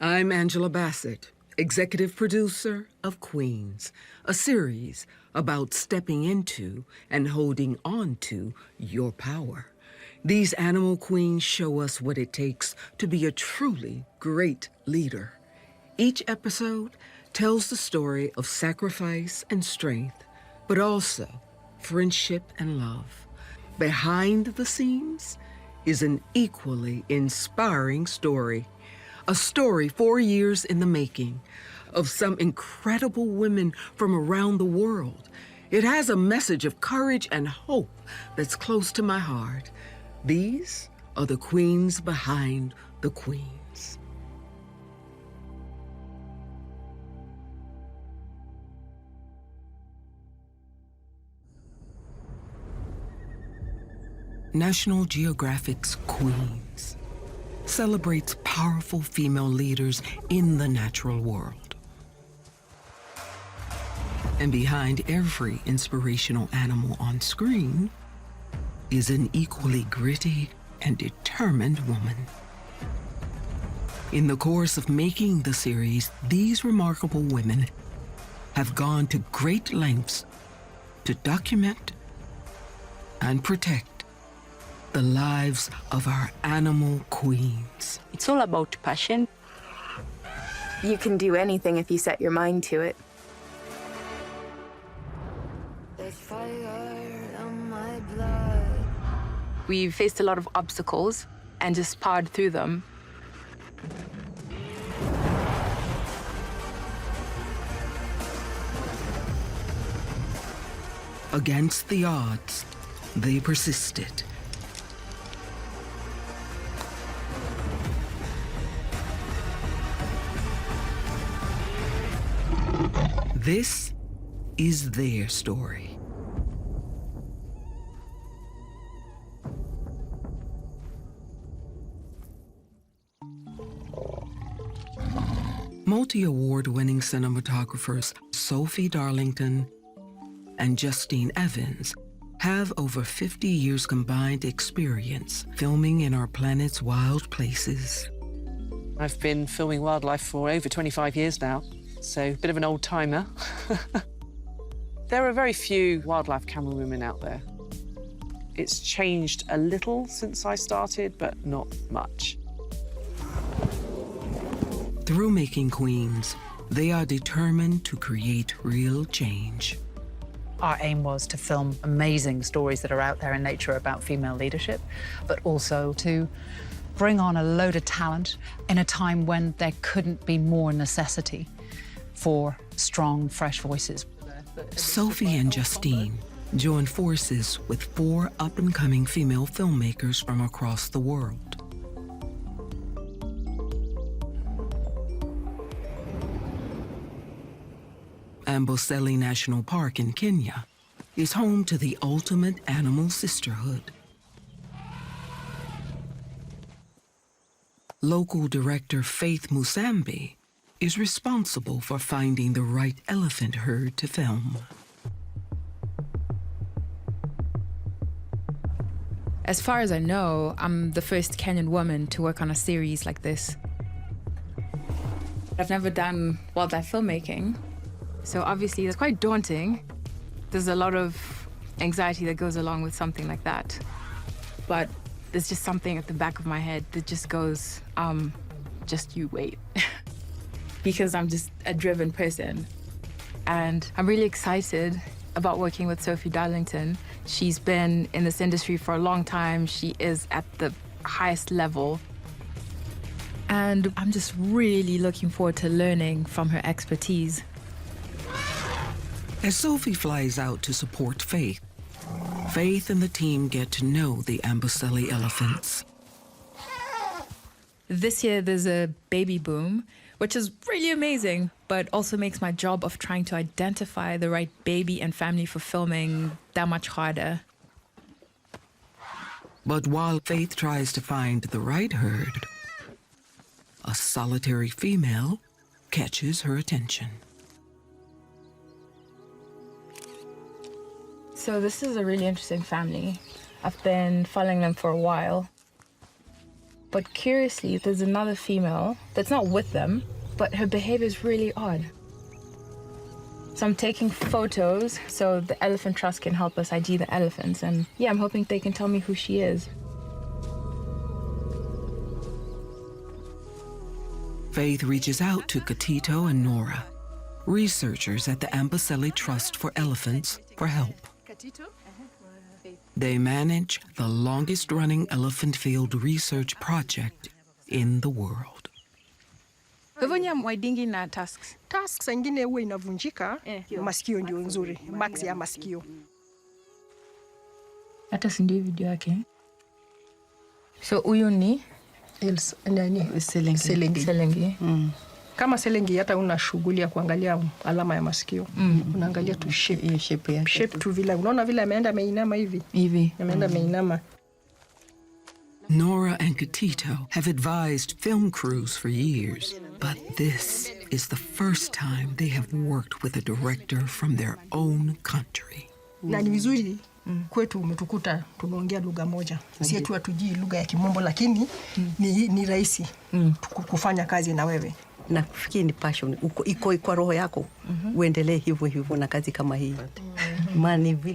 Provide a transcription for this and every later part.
I'm Angela Bassett, executive producer of Queens, a series about stepping into and holding on to your power. These animal queens show us what it takes to be a truly great leader. Each episode tells the story of sacrifice and strength, but also friendship and love. Behind the scenes is an equally inspiring story. A story 4 years in the making of some incredible women from around the world. It has a message of courage and hope that's close to my heart. These are the queens behind the queens. National Geographic's Queens celebrates powerful female leaders in the natural world. And behind every inspirational animal on screen is an equally gritty and determined woman. In the course of making the series, these remarkable women have gone to great lengths to document and protect the lives of our animal queens. It's all about passion. You can do anything if you set your mind to it. There's fire on my blood. We've faced a lot of obstacles and just powered through them. Against the odds, they persisted. This is their story. Multi-award-winning cinematographers Sophie Darlington and Justine Evans have over 50 years combined experience filming in our planet's wild places. I've been filming wildlife for over 25 years now, so a bit of an old-timer. There are very few wildlife camera women out there. It's changed a little since I started, but not much. Through Making Queens, they are determined to create real change. Our aim was to film amazing stories that are out there in nature about female leadership, but also to bring on a load of talent in a time when there couldn't be more necessity for strong, fresh voices. Sophie and Justine joined forces with 4 up-and-coming female filmmakers from across the world. Amboseli National Park in Kenya is home to the ultimate animal sisterhood. Local director Faith Musambi is responsible for finding the right elephant herd to film. As far as I know, I'm the first Kenyan woman to work on a series like this. I've never done wildlife filmmaking, so obviously it's quite daunting. There's a lot of anxiety that goes along with something like that. But there's just something at the back of my head that just goes, just you wait. Because I'm just a driven person. And I'm really excited about working with Sophie Darlington. She's been in this industry for a long time. She is at the highest level. And I'm just really looking forward to learning from her expertise. As Sophie flies out to support Faith, Faith and the team get to know the Amboseli elephants. This year there's a baby boom, which is really amazing, but also makes my job of trying to identify the right baby and family for filming that much harder. But while Faith tries to find the right herd, a solitary female catches her attention. So this is a really interesting family. I've been following them for a while. But curiously, there's another female that's not with them, but her behavior is really odd. So I'm taking photos so the Elephant Trust can help us ID the elephants. And yeah, I'm hoping they can tell me who she is. Faith reaches out to Katito and Nora, researchers at the Amboseli Trust for Elephants, for help. They manage the longest-running elephant field research project in the world. Hivyo nyinyi mwaidingi na tusks. Tusks ingine huwa inavunjika, masikio ndio nzuri, max ya masikio. Hata si ndio video yake. So huyu ni Selengi. Kama Selengi hata una shughuli ya kuangalia alama ya masikio. Unaangalia tu shape yake. Shape tu vile. Unaona vile ameenda ameinama hivi. Ameenda ameinama. Nora and Katito have advised film crews for years, but this is the first time they have worked with a director from their own country. Na ni vizuri kwetu umetukuta tunaongea lugha moja. Sisi tu hatujui lugha ya Kimombo, lakini ni rahisi kufanya kazi na wewe. Na kufikiri ni passion, iko kwa roho yako. Uendelee hivyo na kazi kama hii.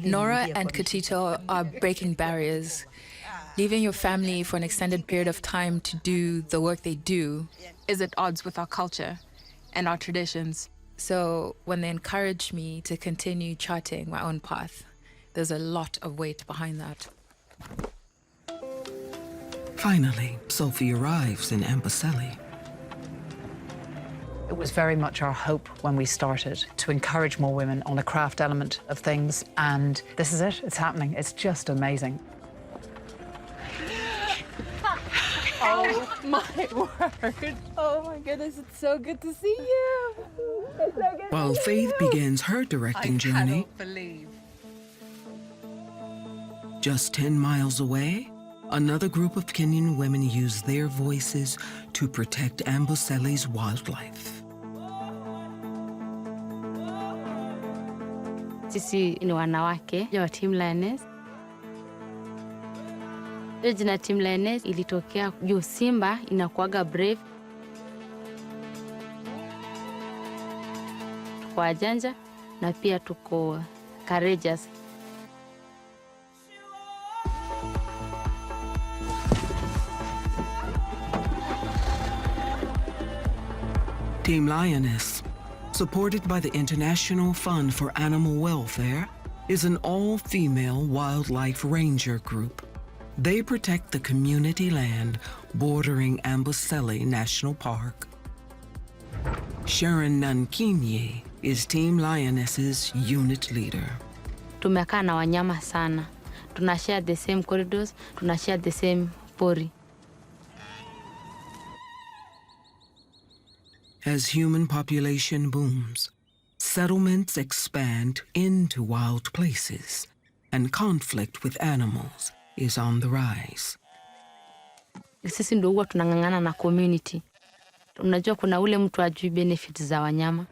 Nora and Katito are breaking barriers. Leaving your family for an extended period of time to do the work they do Is at odds with our culture and our traditions. So when they encourage me to continue charting my own path, there's a lot of weight behind that. Finally, Sophie arrives in Amboseli. It was very much our hope when we started to encourage more women on a craft element of things, and this is it. It's happening. It's just amazing. Oh my word. Oh my goodness, it's so good to see you. It's so good. While Faith begins her directing journey, just 10 miles away, another group of Kenyan women use their voices to protect Amboseli's wildlife. Sisi ni wanawake wa Team Lioness. Jina Team Lioness ilitokea juu simba inakuaga brave, tuko wajanja na pia tuko courageous. Team Lioness, supported by the International Fund for Animal Welfare, is an all-female wildlife ranger group. They protect the community land bordering Amboseli National Park. Sharon Nankinye is Team Lioness's unit leader. Tumekaa na wanyama sana. Tunashare the same corridors, tunashare the same pori. As human population booms, settlements expand into wild places, and conflict with animals is on the rise. Sisi ndio huwa tunang'ang'ana na community. Unajua kuna ule mtu ajui benefits za wanyama.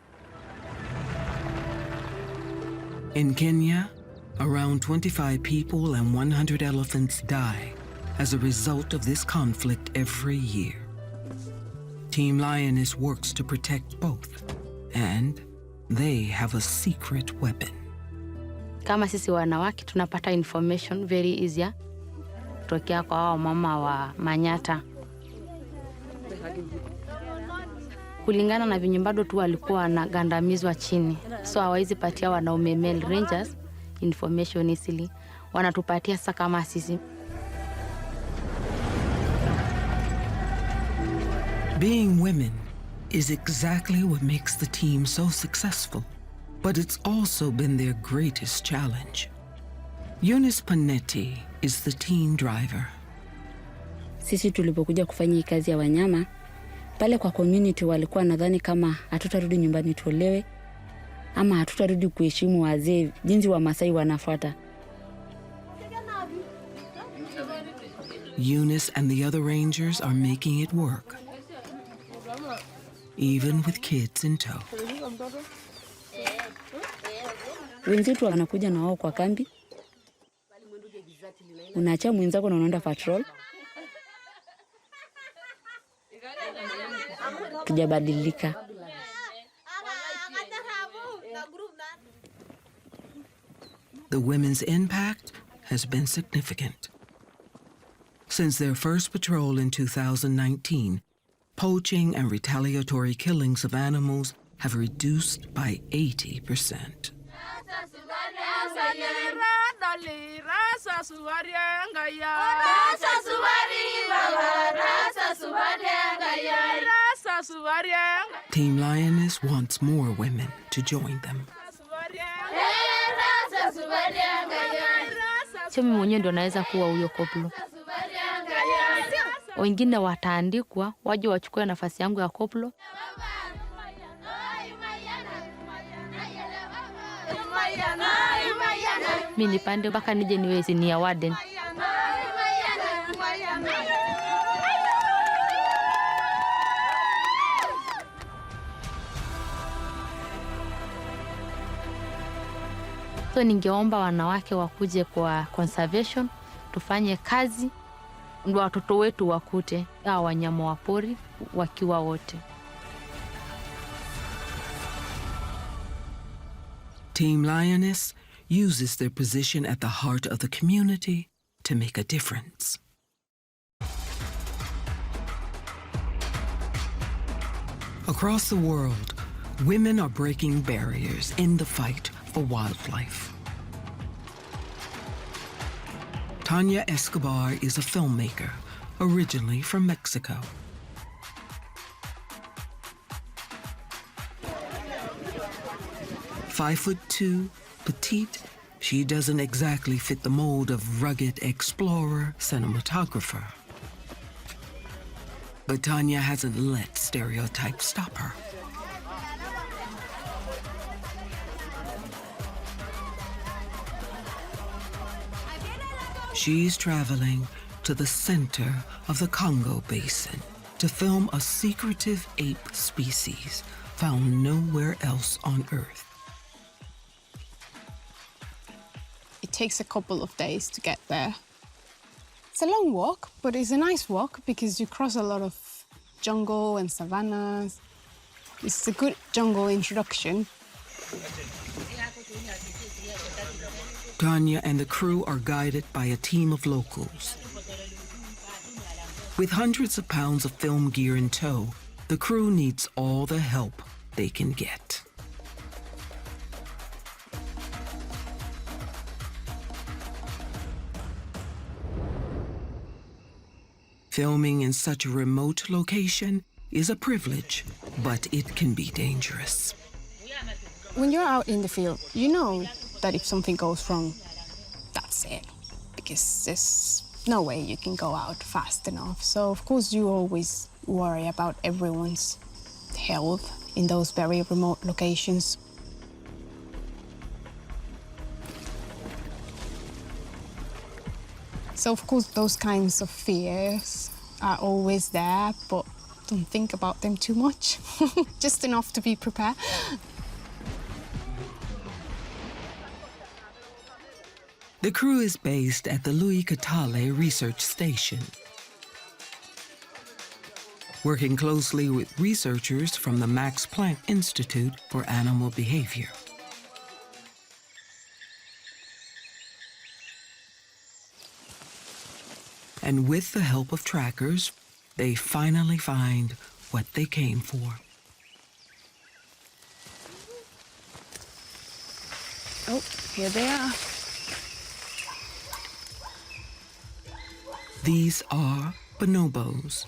In Kenya, around 25 people and 100 elephants die as a result of this conflict every year. Team Lioness works to protect both, and they have a secret weapon. Kama sisi wanawake tunapata information very easy kutokea kwa hao mama wa Manyata. Kulingana na vinyo bado tu walikuwa wanagandamizwa chini, so hawawezi patia wanaume male rangers information easily. Wanatupatia sasa kama sisi. Being women is exactly what makes the team so successful, but it's also been their greatest challenge. Eunice Panetti is the team driver. Sisi tulipokuja kufanya hii kazi ya wanyama, pale kwa community walikuwa nadhani kama hatutarudi nyumbani tuolewe, ama hatutarudi kuheshimu wazee jinsi wa Masai wanafuata. Eunice and the other rangers are making it work, even with kids in tow. Wenzetu wanakuja na wao kwa kambi. Unaacha mwenzako na unaenda patrol. tujabadilika. The women's impact has been significant. Since their first patrol in 2019, poaching and retaliatory killings of animals have reduced by 80%. Team Lioness wants more women to join them. Sio mimi mwenyewe ndo naweza kuwa huyo koplo. Wengine wataandikwa waje wachukue nafasi yangu ya koplo. Mimi nipande mpaka nije niwe senior warden. So ningeomba wanawake wakuje kwa conservation, tufanye kazi, ndio watoto wetu wakute hao wanyama wa pori wakiwa wote. Team Lioness uses their position at the heart of the community to make a difference. Across the world, women are breaking barriers in the fight for wildlife. Tanya Escobar is a filmmaker, originally from Mexico. "5'2", petite, she doesn't exactly fit the mold of rugged explorer cinematographer. But Tanya hasn't let stereotypes stop her. She's traveling to the center of the Congo Basin to film a secretive ape species found nowhere else on Earth. It takes a couple of days to get there. It's a long walk, but it's a nice walk because you cross a lot of jungle and savannas. It's a good jungle introduction. Tanya and the crew are guided by a team of locals. With hundreds of pounds of film gear in tow, the crew needs all the help they can get. Filming in such a remote location is a privilege, but it can be dangerous. When you're out in the field, you know that if something goes wrong, that's it. Because there's no way you can go out fast enough. So, of course, you always worry about everyone's health in those very remote locations. So, of course, those kinds of fears are always there, but don't think about them too much. Just enough to be prepared. The crew is based at the Louis Catale Research Station, working closely with researchers from the Max Planck Institute for Animal Behavior. And with the help of trackers, they finally find what they came for. Oh, here they are. These are bonobos,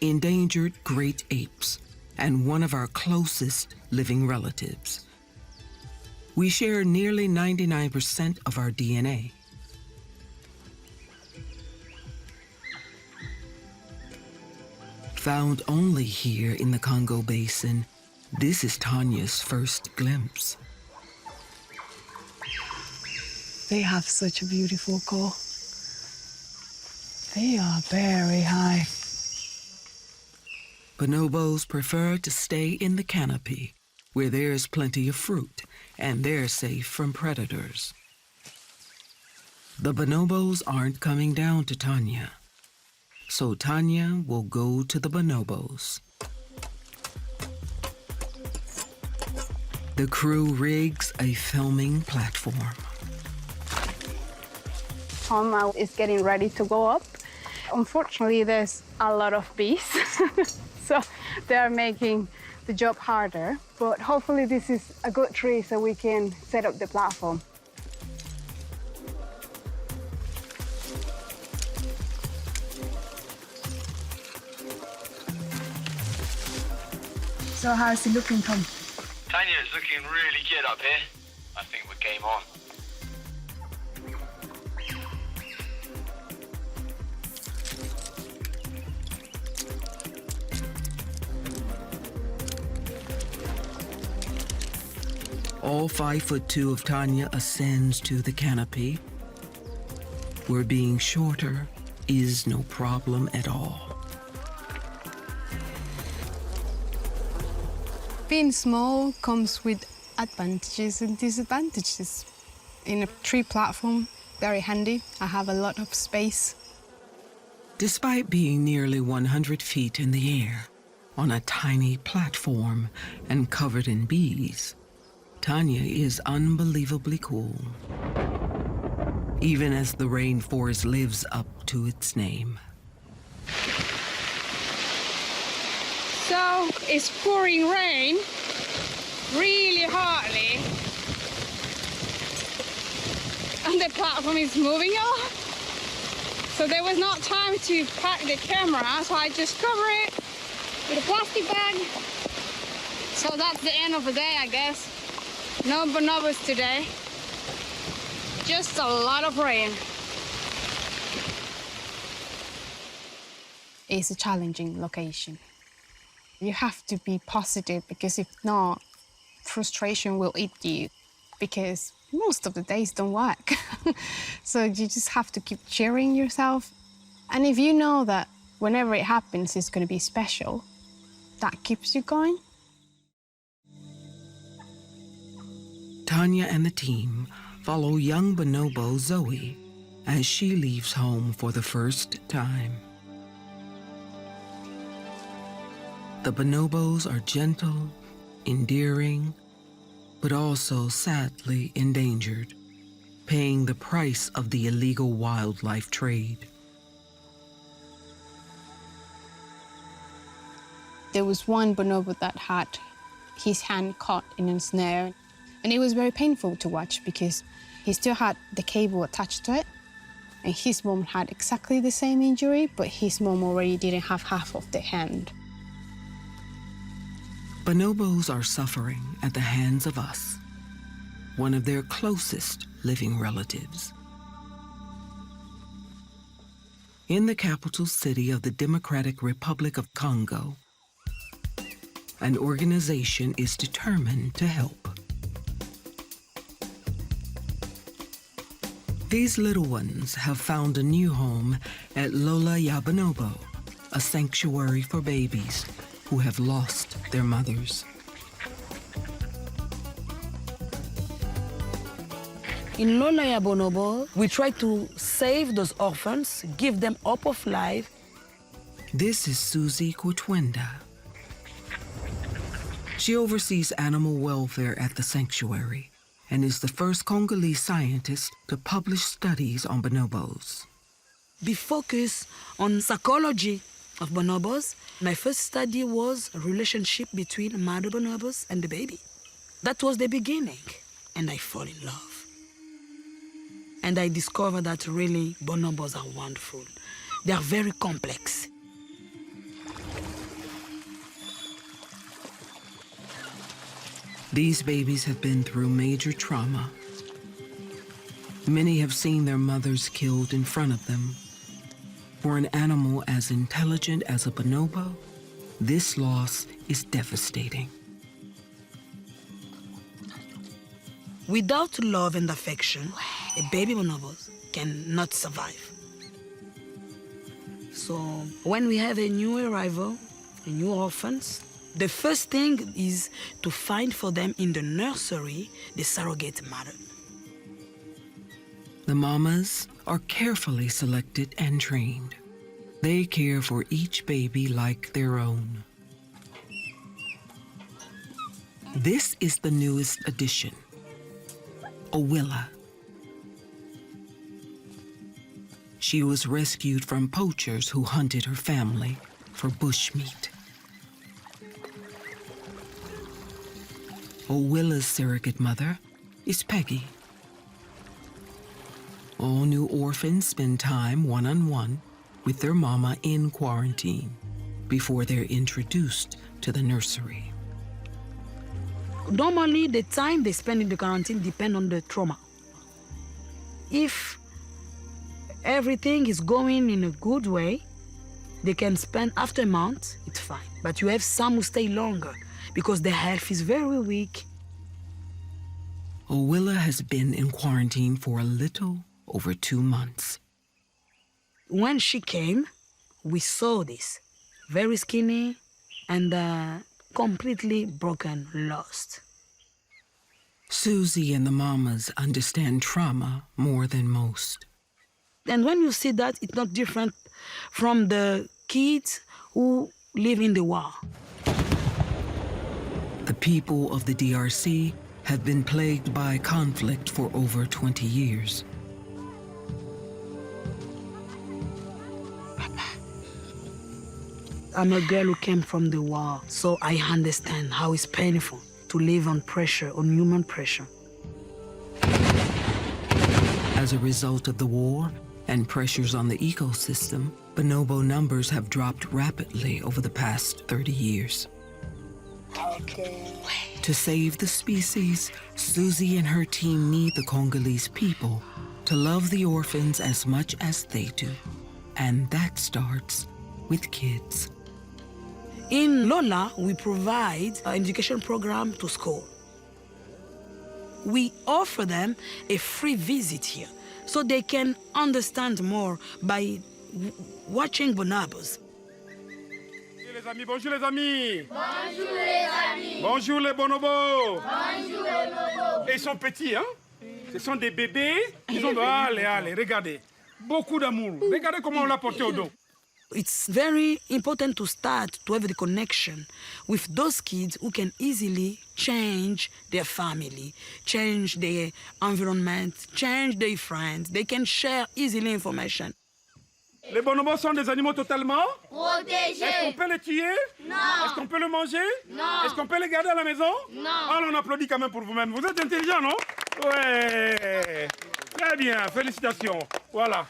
endangered great apes, and one of our closest living relatives. We share nearly 99% of our DNA. Found only here in the Congo Basin, this is Tanya's first glimpse. They have such a beautiful call. They are very high. Bonobos prefer to stay in the canopy, where there's plenty of fruit, and they're safe from predators. The bonobos aren't coming down to Tanya, so Tanya will go to the bonobos. The crew rigs a filming platform. Tom is getting ready to go up. Unfortunately, there's a lot of bees, so they're making the job harder. But hopefully this is a good tree so we can set up the platform. So how's it looking, Tom? Tanya's looking really good up here. I think we're game on. All 5'2" of Tanya ascends to the canopy, where being shorter is no problem at all. Being small comes with advantages and disadvantages. In a tree platform, very handy. I have a lot of space. Despite being nearly 100 feet in the air, on a tiny platform and covered in bees, Tanya is unbelievably cool, even as the rainforest lives up to its name. So it's pouring rain really hardly. And the platform is moving a lot. So there was not time to pack the camera, so I just cover it with a plastic bag. So that's the end of the day, I guess. No bonobos today. Just a lot of rain. It's a challenging location. You have to be positive because if not, frustration will eat you because most of the days don't work. So you just have to keep cheering yourself. And if you know that whenever it happens, it's going to be special, that keeps you going. Tanya and the team follow young bonobo Zoe as she leaves home for the first time. The bonobos are gentle, endearing, but also sadly endangered, paying the price of the illegal wildlife trade. There was one bonobo that had his hand caught in a snare, and it was very painful to watch because he still had the cable attached to it, and his mom had exactly the same injury, but his mom already didn't have half of the hand. Bonobos are suffering at the hands of us, one of their closest living relatives. In the capital city of the Democratic Republic of Congo, an organization is determined to help. These little ones have found a new home at Lola Ya Bonobo, a sanctuary for babies who have lost their mothers. In Lola Ya Bonobo, we try to save those orphans, give them hope of life. This is Susie Kutwenda. She oversees animal welfare at the sanctuary and is the first Congolese scientist to publish studies on bonobos. We focus on psychology of bonobos. My first study was a relationship between mother bonobos and the baby. That was the beginning, and I fall in love. And I discovered that really bonobos are wonderful. They are very complex. These babies have been through major trauma. Many have seen their mothers killed in front of them. For an animal as intelligent as a bonobo, this loss is devastating. Without love and affection, a baby bonobo cannot survive. So when we have a new arrival, a new orphans, the first thing is to find for them in the nursery the surrogate mother. The mamas are carefully selected and trained. They care for each baby like their own. This is the newest addition, Owilla. She was rescued from poachers who hunted her family for bushmeat. Owilla's surrogate mother is Peggy. All new orphans spend time one-on-one with their mama in quarantine before they're introduced to the nursery. Normally, the time they spend in the quarantine depends on the trauma. If everything is going in a good way, they can spend after a month, it's fine. But you have some who stay longer because their health is very weak. Owilla has been in quarantine for a little over 2 months. When she came, we saw this. Very skinny and completely broken, lost. Susie and the mamas understand trauma more than most. And when you see that, it's not different from the kids who live in the war. The people of the DRC have been plagued by conflict for over 20 years. I'm a girl who came from the war, so I understand how it's painful to live on pressure, on human pressure. As a result of the war and pressures on the ecosystem, bonobo numbers have dropped rapidly over the past 30 years. To save the species, Susie and her team need the Congolese people to love the orphans as much as they do. And that starts with kids. In Lola, we provide an education program to school. We offer them a free visit here so they can understand more by watching bonobos. Bonjour les amis. Bonjour les amis. Bonjour les bonobos. Bonjour les bonobos. Et ils sont petits, hein? Ce sont des bébés. Ils ont... Allez, allez, regardez. Beaucoup d'amour. Regardez comment on l'a porté au dos. It's very important to start to have the connection with those kids who can easily change their family, change their environment, change their friends. They can share easily information. Les bonobos sont des animaux totalement protégés. Est-ce qu'on peut les tuer? Non. Est-ce qu'on peut les manger? Non. Est-ce qu'on peut les garder à la maison? Non. Alors on applaudit quand même pour vous-même. Vous êtes intelligents, non? Ouais. Très bien, félicitations. Voilà.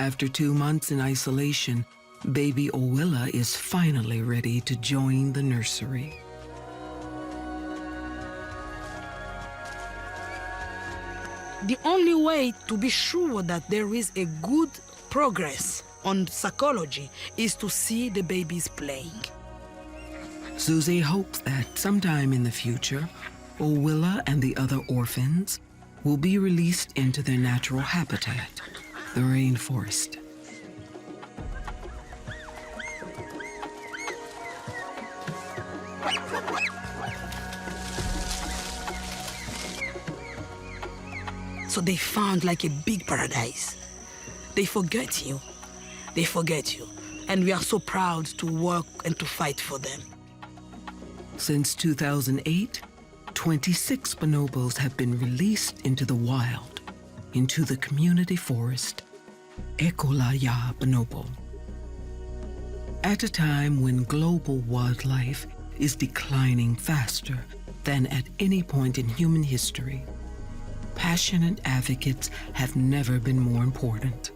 After 2 months in isolation, baby Owilla is finally ready to join the nursery. The only way to be sure that there is a good progress on psychology is to see the babies playing. Susie hopes that sometime in the future, Owilla and the other orphans will be released into their natural habitat, the rainforest. So they found like a big paradise. They forget you. They forget you. And we are so proud to work and to fight for them. Since 2008, 26 bonobos have been released into the wild, into the community forest, Ekolaya Bonobo. At a time when global wildlife is declining faster than at any point in human history, passionate advocates have never been more important.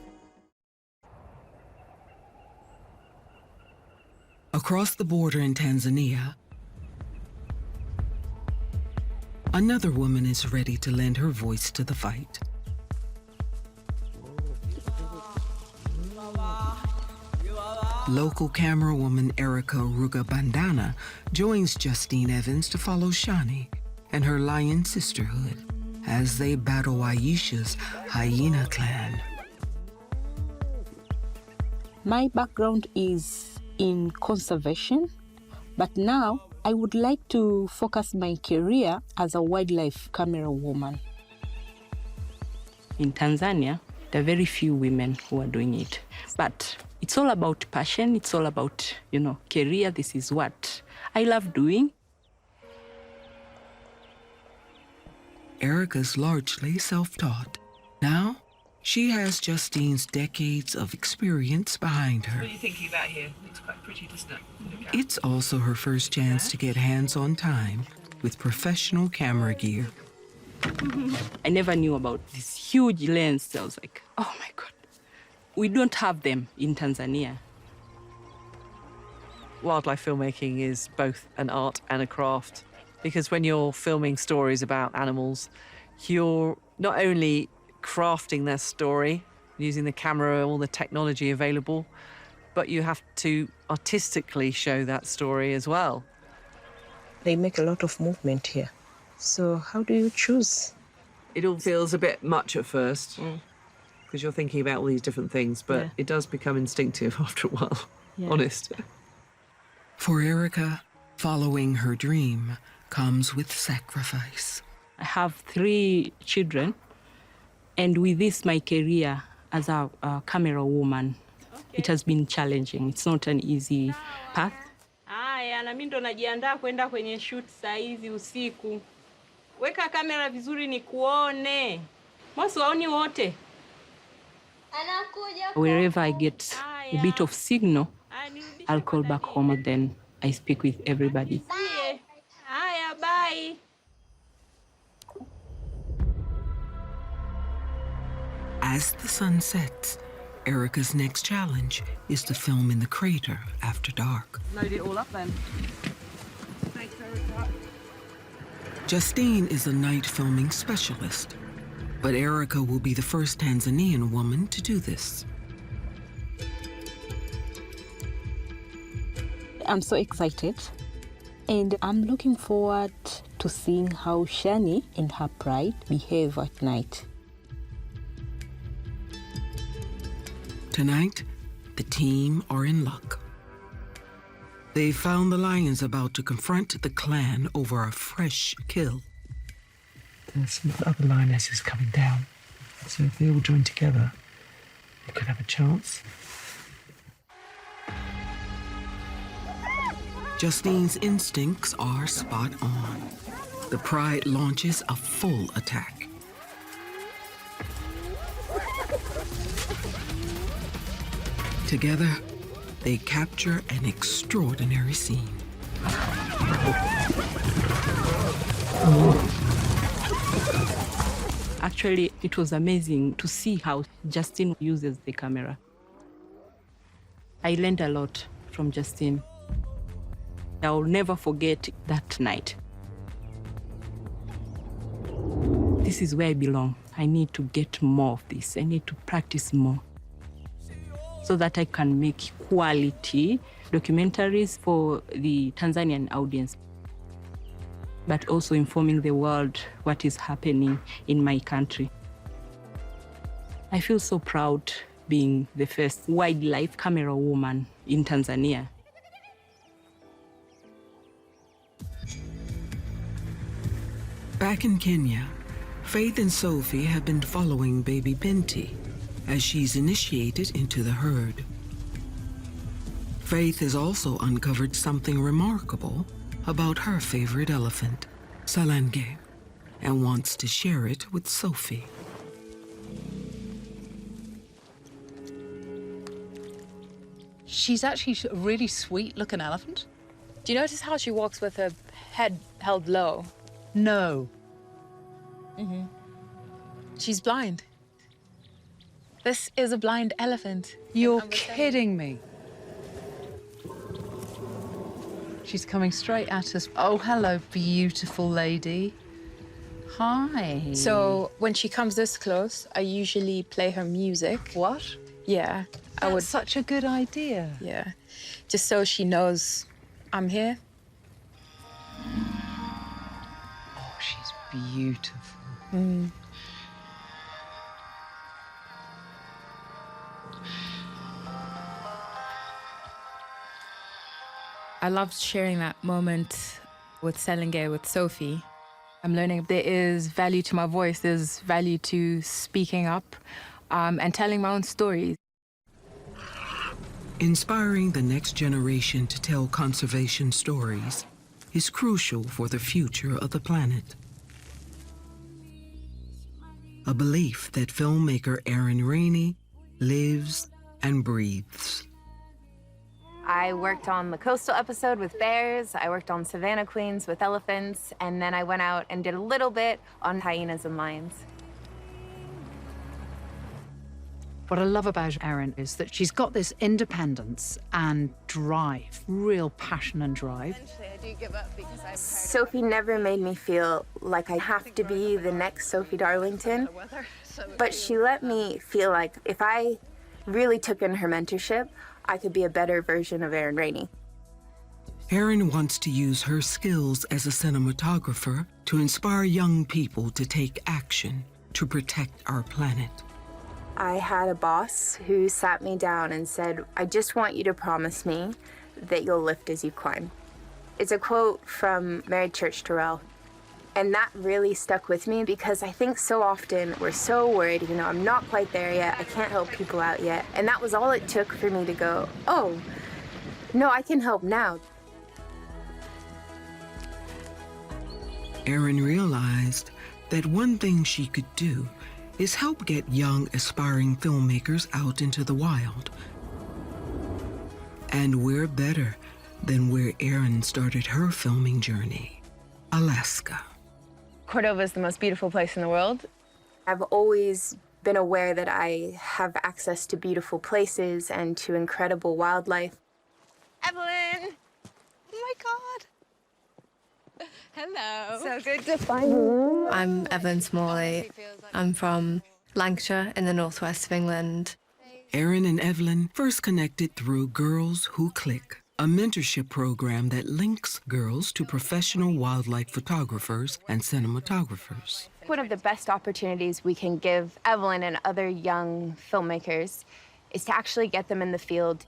Across the border in Tanzania, another woman is ready to lend her voice to the fight. Local camerawoman Erica Rugabandana joins Justine Evans to follow Shani and her lion sisterhood as they battle Aisha's hyena clan. My background is in conservation, but now I would like to focus my career as a wildlife camera woman. In Tanzania, There are very few women who are doing it. But it's all about passion. It's all about, career. This is what I love doing. Erica's largely self-taught. Now, she has Justine's decades of experience behind her. What are you thinking about here? It's quite pretty, doesn't it? It's also her first chance to get hands-on time with professional camera gear. I never knew about this huge lens. I was like, oh my God. We don't have them in Tanzania. Wildlife filmmaking is both an art and a craft, because when you're filming stories about animals, you're not only crafting their story, using the camera, all the technology available, but you have to artistically show that story as well. They make a lot of movement here. So how do you choose? It all feels a bit much at first, because you're thinking about all these different things, but it does become instinctive after a while, honest. For Erica, following her dream comes with sacrifice. I have 3 children, and with this, my career as a camera woman, it has been challenging. It's not an easy path. Haya, na mimi ndo najiandaa kwenda kwenye shoot saa hizi usiku. Weka kamera vizuri nikuone. Mosi waoni wote. Wherever I get a bit of signal, I'll call back home and then I speak with everybody. Haya, bye. As the sun sets, Erica's next challenge is to film in the crater after dark. Load it all up then. Thanks, Erica. Justine is a night filming specialist, but Erica will be the first Tanzanian woman to do this. I'm so excited, and I'm looking forward to seeing how Shani and her pride behave at night. Tonight, the team are in luck. They found the lions about to confront the clan over a fresh kill. There's some other lionesses coming down, so if they all join together, they could have a chance. Justine's instincts are spot on. The pride launches a full attack. Together, they capture an extraordinary scene. Actually, it was amazing to see how Justine uses the camera. I learned a lot from Justine. I'll never forget that night. This is where I belong. I need to get more of this. I need to practice more so that I can make quality documentaries for the Tanzanian audience, but also informing the world what is happening in my country. I feel so proud being the first wildlife camera woman in Tanzania. Back in Kenya, Faith and Sophie have been following baby Binti as she's initiated into the herd. Faith has also uncovered something remarkable about her favorite elephant, Salenge, and wants to share it with Sophie. She's actually a really sweet-looking elephant. Do you notice how she walks with her head held low? No. Mm-hmm. She's blind. This is a blind elephant. You're kidding me. She's coming straight at us. Oh, hello, beautiful lady. Hi. So when she comes this close, I usually play her music. What? Yeah. That's such a good idea. Yeah. Just so she knows I'm here. Oh, she's beautiful. Mm. I loved sharing that moment with Salenge, with Sophie. I'm learning there is value to my voice, there's value to speaking up. and telling my own stories. Inspiring the next generation to tell conservation stories is crucial for the future of the planet. A belief that filmmaker Erin Rainey lives and breathes. I worked on the coastal episode with bears, I worked on Savannah Queens with elephants, and then I went out and did a little bit on hyenas and lions. What I love about Erin is that she's got this independence and drive, real passion and drive. Sophie never made me feel like I have to be the next Sophie Darlington, but she let me feel like if I really took in her mentorship, I could be a better version of Erin Rainey. Erin wants to use her skills as a cinematographer to inspire young people to take action to protect our planet. I had a boss who sat me down and said, I just want you to promise me that you'll lift as you climb. It's a quote from Mary Church Terrell. And that really stuck with me because I think so often we're so worried, you know, I'm not quite there yet, I can't help people out yet. And that was all it took for me to go, oh, no, I can help now. Erin realized that one thing she could do is help get young, aspiring filmmakers out into the wild. And we're better than where Erin started her filming journey, Alaska. Cordova is the most beautiful place in the world. I've always been aware that I have access to beautiful places and to incredible wildlife. Evelyn! Oh my God! Hello. So good to find you. I'm Evelyn Smalley. I'm from Lancashire in the northwest of England. Erin and Evelyn first connected through Girls Who Click, a mentorship program that links girls to professional wildlife photographers and cinematographers. One of the best opportunities we can give Evelyn and other young filmmakers is to actually get them in the field.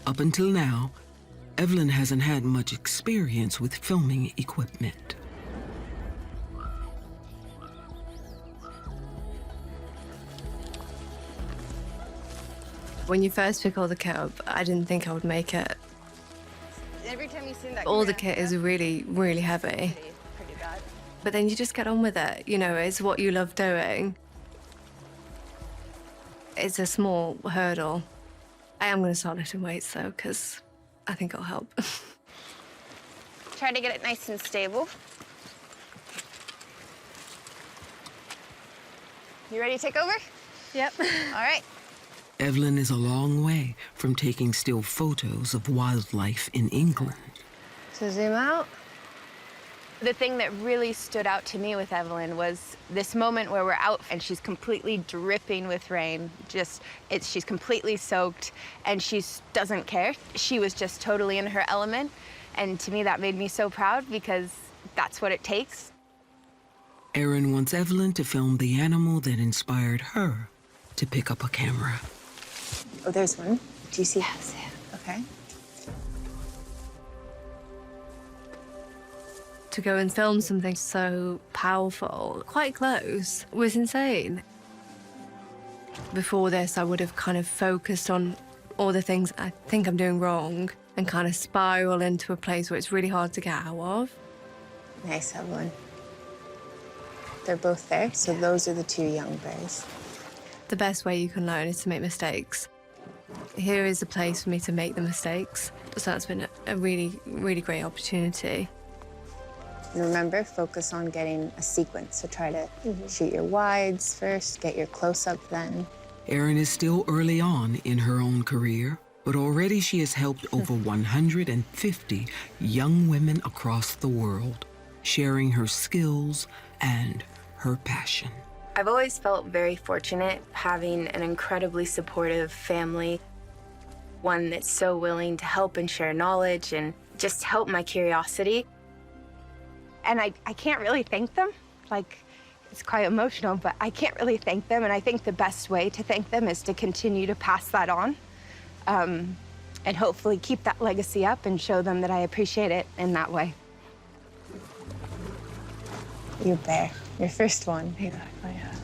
Up until now, Evelyn hasn't had much experience with filming equipment. When you first pick all the kit up, I didn't think I would make it. Every time you see that, All the kit is really, really heavy. But then you just get on with it. You know, it's what you love doing. It's a small hurdle. I am going to start lifting weights, though, because I think it'll help. Try to get it nice and stable. You ready to take over? Yep. All right. Evelyn is a long way from taking still photos of wildlife in England. So zoom out. The thing that really stood out to me with Evelyn was this moment where we're out and she's completely dripping with rain. She's completely soaked and she doesn't care. She was just totally in her element. And to me, that made me so proud because that's what it takes. Erin wants Evelyn to film the animal that inspired her to pick up a camera. Oh, there's one. Do you see? Yes. Okay. To go and film something so powerful, quite close, was insane. Before this, I would have kind of focused on all the things I think I'm doing wrong and kind of spiral into a place where it's really hard to get out of. Nice, Evelyn. They're both there, so those are the two young bears. The best way you can learn is to make mistakes. Here is a place for me to make the mistakes. So that's been a really, really great opportunity. And remember, focus on getting a sequence. So try to shoot your wides first, get your close-up then. Erin is still early on in her own career, but already she has helped over 150 young women across the world, sharing her skills and her passion. I've always felt very fortunate having an incredibly supportive family, one that's so willing to help and share knowledge and just help my curiosity. And I can't really thank them. Like, it's quite emotional, but I can't really thank them. And I think the best way to thank them is to continue to pass that on and hopefully keep that legacy up and show them that I appreciate it in that way. You bear, your first one. Exactly, yeah.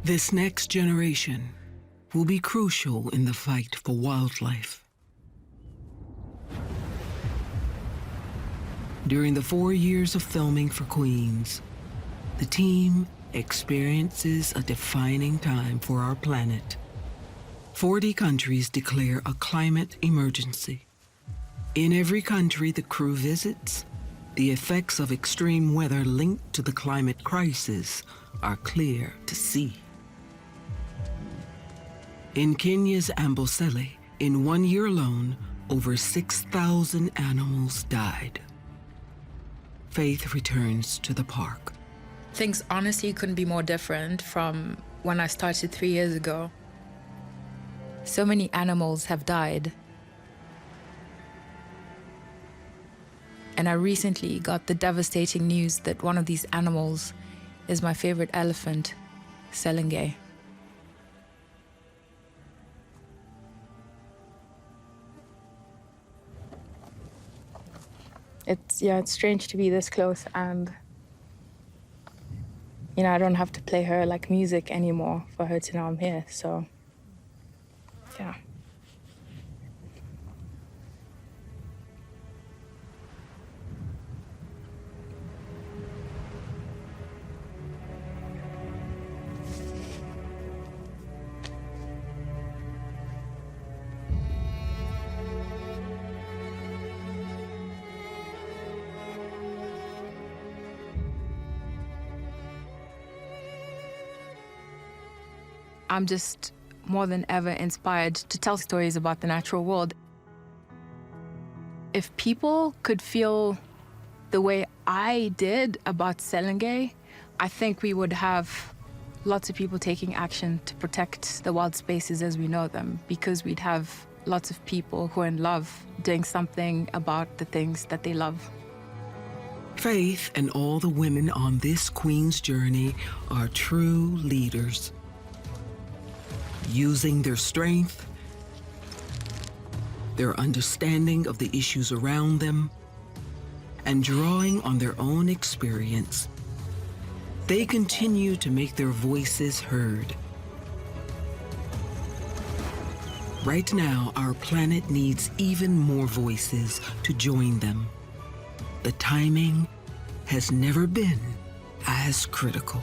This next generation will be crucial in the fight for wildlife. During the 4 years of filming for Queens, the team experiences a defining time for our planet. 40 countries declare a climate emergency. In every country the crew visits, the effects of extreme weather linked to the climate crisis are clear to see. In Kenya's Amboseli, in 1 year alone, over 6,000 animals died. Faith returns to the park. Things honestly couldn't be more different from when I started 3 years ago. So many animals have died. And I recently got the devastating news that one of these animals is my favorite elephant, Selenge. It's strange to be this close, and I don't have to play her like music anymore for her to know I'm here, so yeah. I'm just more than ever inspired to tell stories about the natural world. If people could feel the way I did about Selenge, I think we would have lots of people taking action to protect the wild spaces as we know them, because we'd have lots of people who are in love doing something about the things that they love. Faith and all the women on this Queen's journey are true leaders. Using their strength, their understanding of the issues around them, and drawing on their own experience, they continue to make their voices heard. Right now, our planet needs even more voices to join them. The timing has never been as critical.